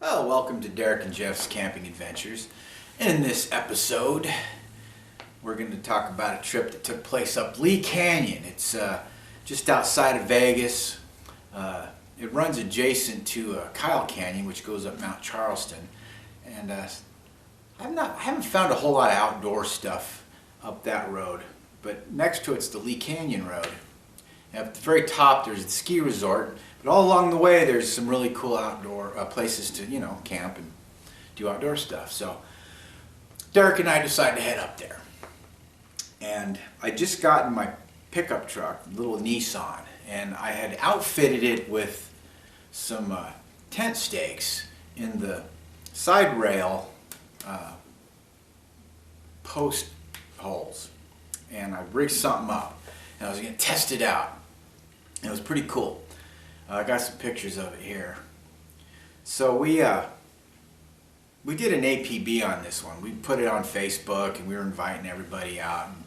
Well, welcome to Derek and Jeff's Camping Adventures. In this episode, we're going to talk about a trip that took place up Lee Canyon. It's just outside of Vegas. It runs adjacent to Kyle Canyon, which goes up Mount Charleston. And I haven't found a whole lot of outdoor stuff up that road. But next to it's the Lee Canyon Road. And at the very top, there's the ski resort. But all along the way, there's some really cool outdoor places to, camp and do outdoor stuff. So Derek and I decided to head up there. And I just got in my pickup truck, little Nissan, and I had outfitted it with some tent stakes in the side rail post holes. And I rigged something up, and I was going to test it out. And it was pretty cool. I got some pictures of it here. So we did an APB on this one. We put it on Facebook, and we were inviting everybody out. And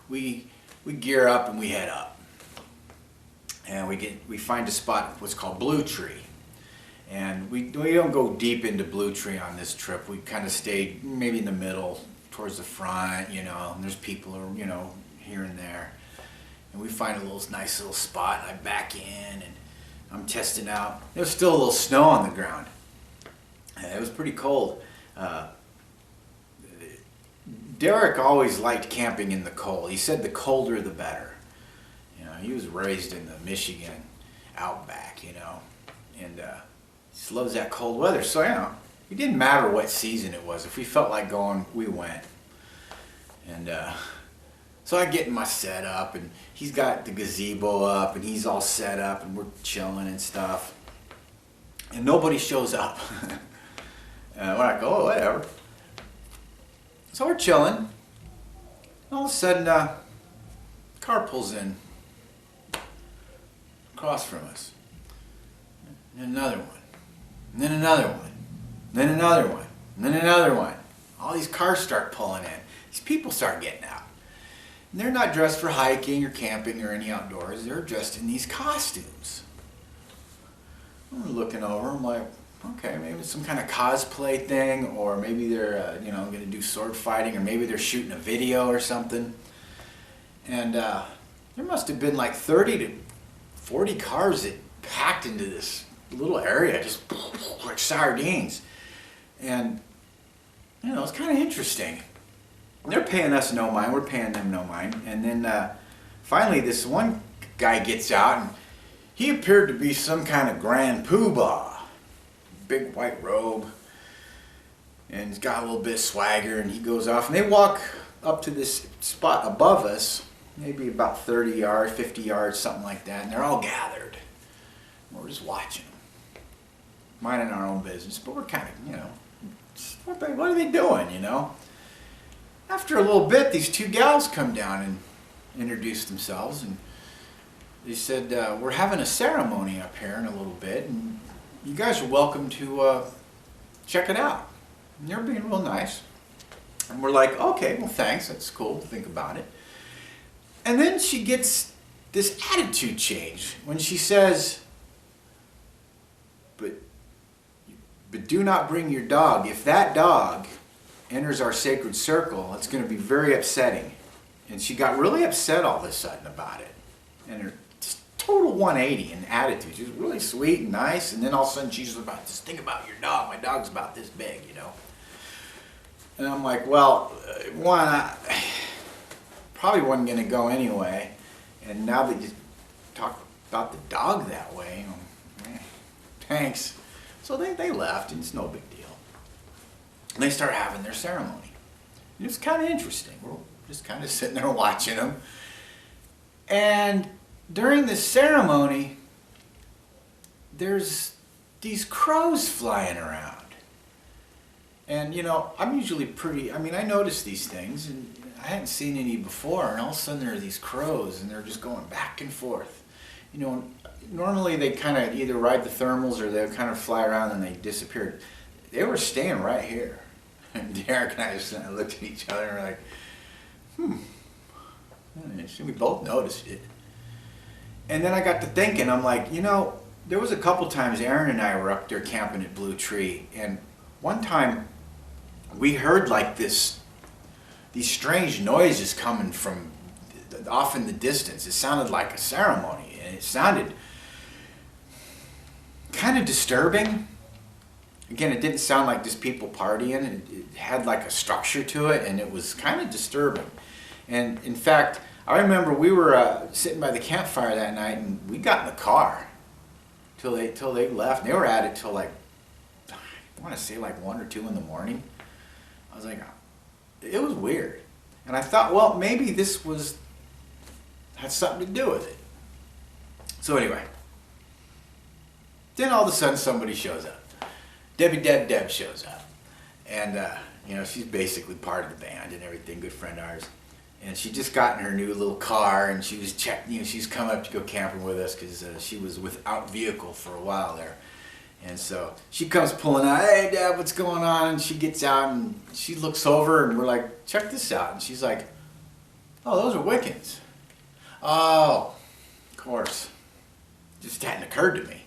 we gear up and we head up, and we find a spot what's called Blue Tree. And we don't go deep into Blue Tree on this trip. We kind of stayed maybe in the middle, towards the front, and there's people, here and there. And we find a nice little spot, and I back in, and I'm testing out. There was still a little snow on the ground. It was pretty cold. Derek always liked camping in the cold. He said the colder the better. He was raised in the Michigan outback, and he loves that cold weather. So, it didn't matter what season it was. If we felt like going, we went. And so I get my setup, and he's got the gazebo up, and he's all set up, and we're chilling and stuff. And nobody shows up. We're like, oh, whatever. So we're chilling. And all of a sudden, car pulls in across from us. And another one. And then another one. And then another one. And then another one. All these cars start pulling in. These people start getting out. And they're not dressed for hiking or camping or any outdoors. They're dressed in these costumes. I'm looking over. I'm like, okay, maybe it's some kind of cosplay thing, or maybe they're, going to do sword fighting, or maybe they're shooting a video or something. And there must have been like 30 to 40 cars that packed into this little area, just like sardines. And, it's kind of interesting. They're paying us no mind, we're paying them no mind. And then finally this one guy gets out, and he appeared to be some kind of grand poobah. Big white robe, and he's got a little bit of swagger, and he goes off, and they walk up to this spot above us, maybe about 30 yards, 50 yards, something like that, and they're all gathered. We're just watching them, minding our own business, but we're kind of, what are they doing, After a little bit, these two gals come down and introduce themselves, and they said, we're having a ceremony up here in a little bit, and you guys are welcome to check it out. And they're being real nice. And we're like, okay, well, thanks. That's cool to think about it. And then she gets this attitude change when she says, but do not bring your dog. If that dog enters our sacred circle, it's going to be very upsetting. And she got really upset all of a sudden about it. And her total 180 in attitude. She was really sweet and nice, and then all of a sudden she's about, just think about your dog. My dog's about this big, And I'm like, well, one, I probably wasn't going to go anyway, and now that you talk about the dog that way, thanks. So they left, and it's no big deal. And they start having their ceremony. And it was kind of interesting. We're just kind of sitting there watching them. And during the ceremony, there's these crows flying around. And, I'm usually I notice these things, and I hadn't seen any before, and all of a sudden there are these crows, and they're just going back and forth. Normally they kind of either ride the thermals, or they kind of fly around and they disappeared. They were staying right here. And Derek and I just looked at each other and we're like, we both noticed it. And then I got to thinking, I'm like, there was a couple times Aaron and I were up there camping at Blue Tree, and one time we heard like these strange noises coming from off in the distance. It sounded like a ceremony, and it sounded kind of disturbing. Again, it didn't sound like just people partying. It had like a structure to it, and it was kind of disturbing. And in fact, I remember we were sitting by the campfire that night, and we got in the car till they left. And they were at it till like, I want to say like 1 or 2 in the morning. I was like, it was weird. And I thought, well, maybe this had something to do with it. So anyway, then all of a sudden somebody shows up. Deb shows up. And, she's basically part of the band and everything, good friend of ours. And she just got in her new little car, and she was she's come up to go camping with us because she was without vehicle for a while there. And so she comes pulling out, hey Deb, what's going on? And she gets out and she looks over, and we're like, check this out. And she's like, oh, those are Wiccans. Oh, of course. Just hadn't occurred to me.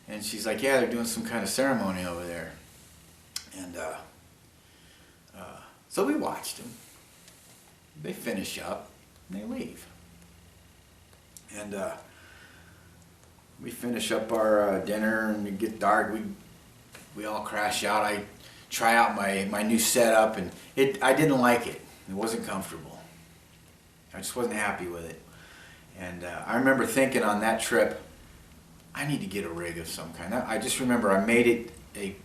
And she's like, yeah, they're doing some kind of ceremony over there. And so we watched them. They finish up and they leave. And we finish up our dinner, and it gets dark. We all crash out. I try out my new setup, and I didn't like it. It wasn't comfortable. I just wasn't happy with it. And I remember thinking on that trip, I need to get a rig of some kind. I just remember I made it a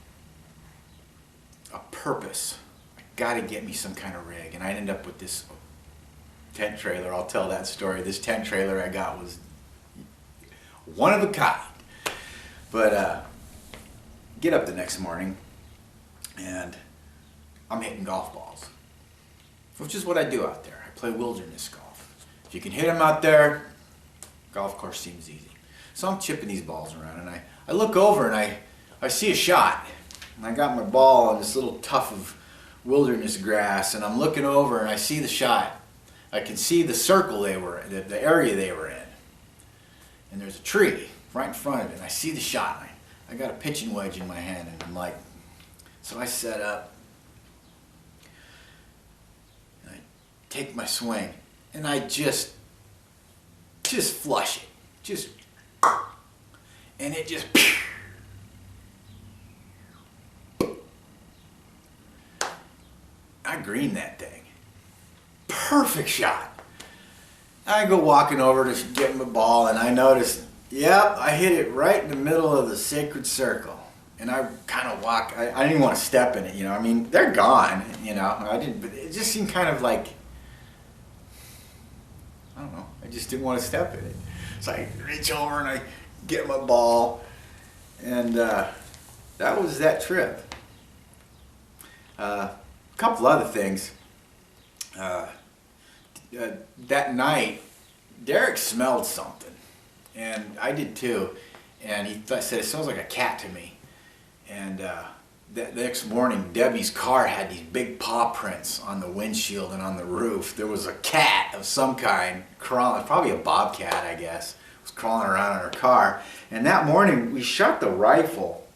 purpose. I got to get me some kind of rig, and I ended up with this tent trailer. I'll tell that story. This tent trailer I got was one of a kind. But get up the next morning, and I'm hitting golf balls, which is what I do out there. I play wilderness golf. If you can hit them out there, golf course seems easy. So I'm chipping these balls around, and I look over, and I see a shot. And I got my ball on this little tuft of wilderness grass, and I'm looking over, and I see the shot. I can see the circle they were in, the area they were in. And there's a tree right in front of it, and I see the shot line. I got a pitching wedge in my hand, and I'm like, so I set up, and I take my swing, and I just flush it. And it just, I greened that thing. Perfect shot. I go walking over to get my ball, and I notice, yep, I hit it right in the middle of the sacred circle. And I kind of walk, I didn't even want to step in it, I mean, they're gone, I didn't, but it just seemed kind of like, I don't know, I just didn't want to step in it. So I reach over and I get my ball, and that was that trip. A couple other things. That night, Derek smelled something, and I did too. And he said, it smells like a cat to me. And the next morning, Debbie's car had these big paw prints on the windshield and on the roof. There was a cat of some kind crawling, probably a bobcat, I guess, was crawling around in her car. And that morning, we shot the rifle.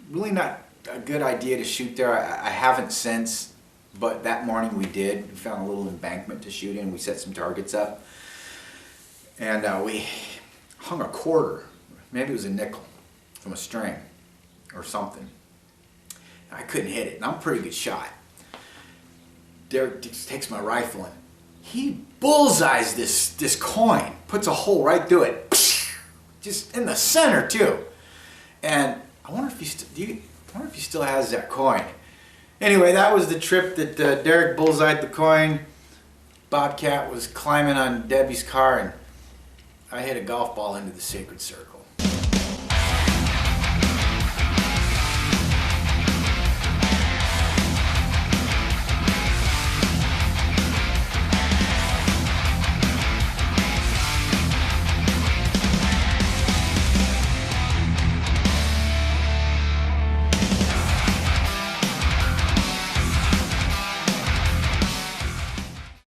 Really not a good idea to shoot there. I haven't since, but that morning we did. We found a little embankment to shoot in. We set some targets up. And we hung a quarter, maybe it was a nickel, from a string or something. I couldn't hit it, and I'm a pretty good shot. Derek takes my rifle, and he bullseyes this coin, puts a hole right through it, just in the center too. And I wonder if he still has that coin. Anyway, that was the trip that Derek bullseyed the coin. Bobcat was climbing on Debbie's car, and I hit a golf ball into the sacred circle.